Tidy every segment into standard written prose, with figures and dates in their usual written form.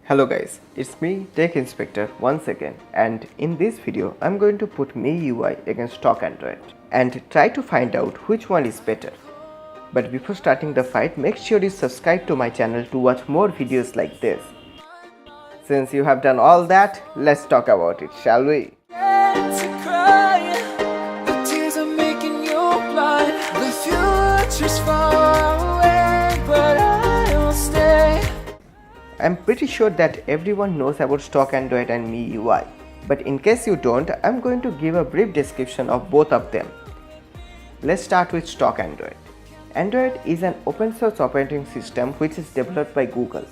Hello guys, it's me Tech Inspector once again, and in this video I'm going to put Miui against stock Android and try to find out which one is better. But before starting the fight, make sure you subscribe to my channel to watch more videos like this. Since you have done all that, let's talk about it, shall we? I'm pretty sure that everyone knows about stock Android and Miui, but in case you don't, I'm going to give a brief description of both of them. Let's start with stock Android. Android is an open source operating system which is developed by Google.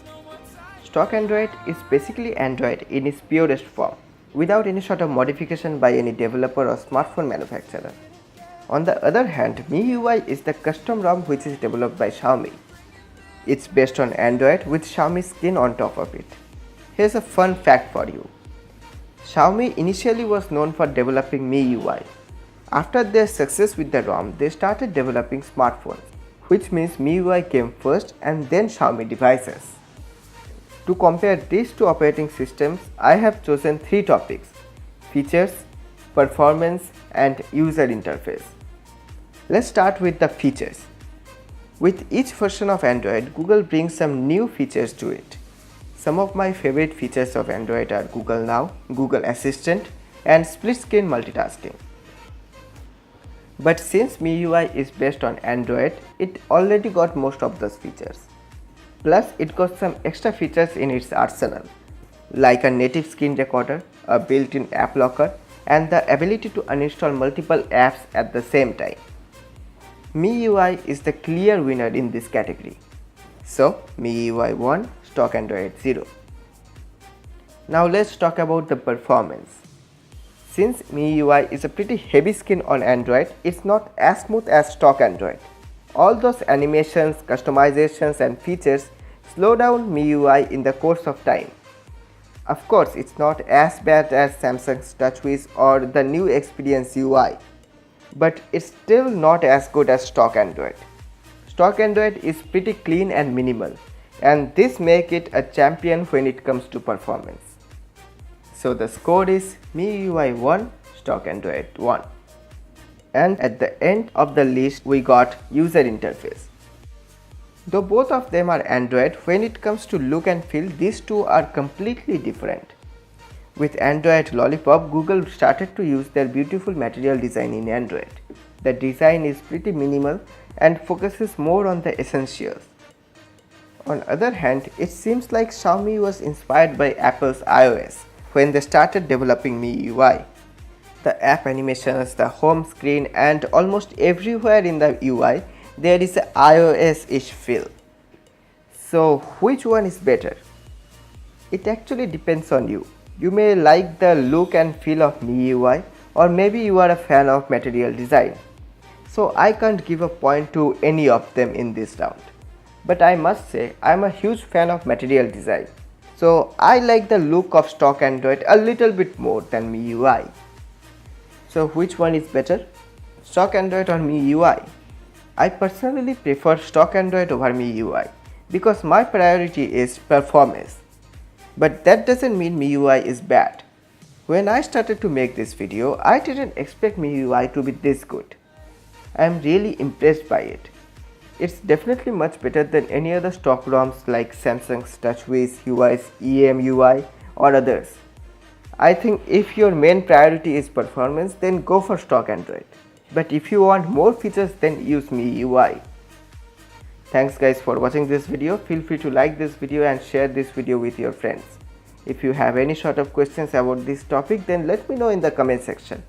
Stock Android is basically Android in its purest form, without any sort of modification by any developer or smartphone manufacturer. On the other hand, Miui is the custom ROM which is developed by Xiaomi. It's based on Android with Xiaomi skin on top of it. Here's a fun fact for you. Xiaomi initially was known for developing Miui. After their success with the ROM, they started developing smartphones, which means Miui came first and then Xiaomi devices. To compare these two operating systems, I have chosen three topics: features, performance, and user interface. Let's start with the features. With each version of Android, Google brings some new features to it. Some of my favorite features of Android are Google Now, Google Assistant, and split-screen multitasking. But since Miui is based on Android, it already got most of those features. Plus, it got some extra features in its arsenal, like a native screen recorder, a built-in app locker, and the ability to uninstall multiple apps at the same time. Miui is the clear winner in this category. So, Miui 1, stock Android 0. Now let's talk about the performance. Since Miui is a pretty heavy skin on Android, it's not as smooth as stock Android. All those animations, customizations and features slow down Miui in the course of time. Of course, it's not as bad as Samsung's TouchWiz or the new Experience UI. But it's still not as good as stock Android. Stock Android is pretty clean and minimal, and this makes it a champion when it comes to performance. So the score is Miui 1, stock Android 1. And at the end of the list we got user interface. Though both of them are Android, when it comes to look and feel, these two are completely different. With Android Lollipop, Google started to use their beautiful material design in Android. The design is pretty minimal and focuses more on the essentials. On the other hand, it seems like Xiaomi was inspired by Apple's iOS when they started developing Miui. The app animations, the home screen, and almost everywhere in the UI, there is an iOS-ish feel. So, which one is better? It actually depends on you. You may like the look and feel of Miui, or maybe you are a fan of material design. So I can't give a point to any of them in this round. But I must say, I am a huge fan of material design. So I like the look of stock Android a little bit more than Miui. So which one is better? Stock Android or Miui? I personally prefer stock Android over Miui because my priority is performance. But that doesn't mean Miui is bad. When I started to make this video, I didn't expect Miui to be this good. I am really impressed by it. It's definitely much better than any other stock ROMs like Samsung's TouchWiz, UI's EMUI or others. I think if your main priority is performance, then go for stock Android. But if you want more features, then use Miui. Thanks guys for watching this video. Feel free to like this video and share this video with your friends. If you have any sort of questions about this topic, then let me know in the comment section.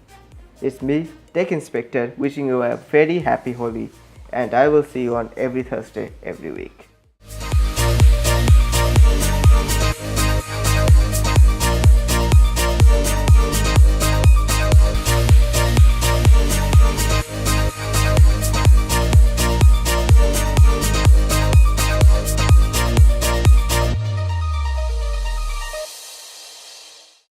It's me, Tech Inspector, wishing you a very happy Holi, and I will see you on every Thursday every week.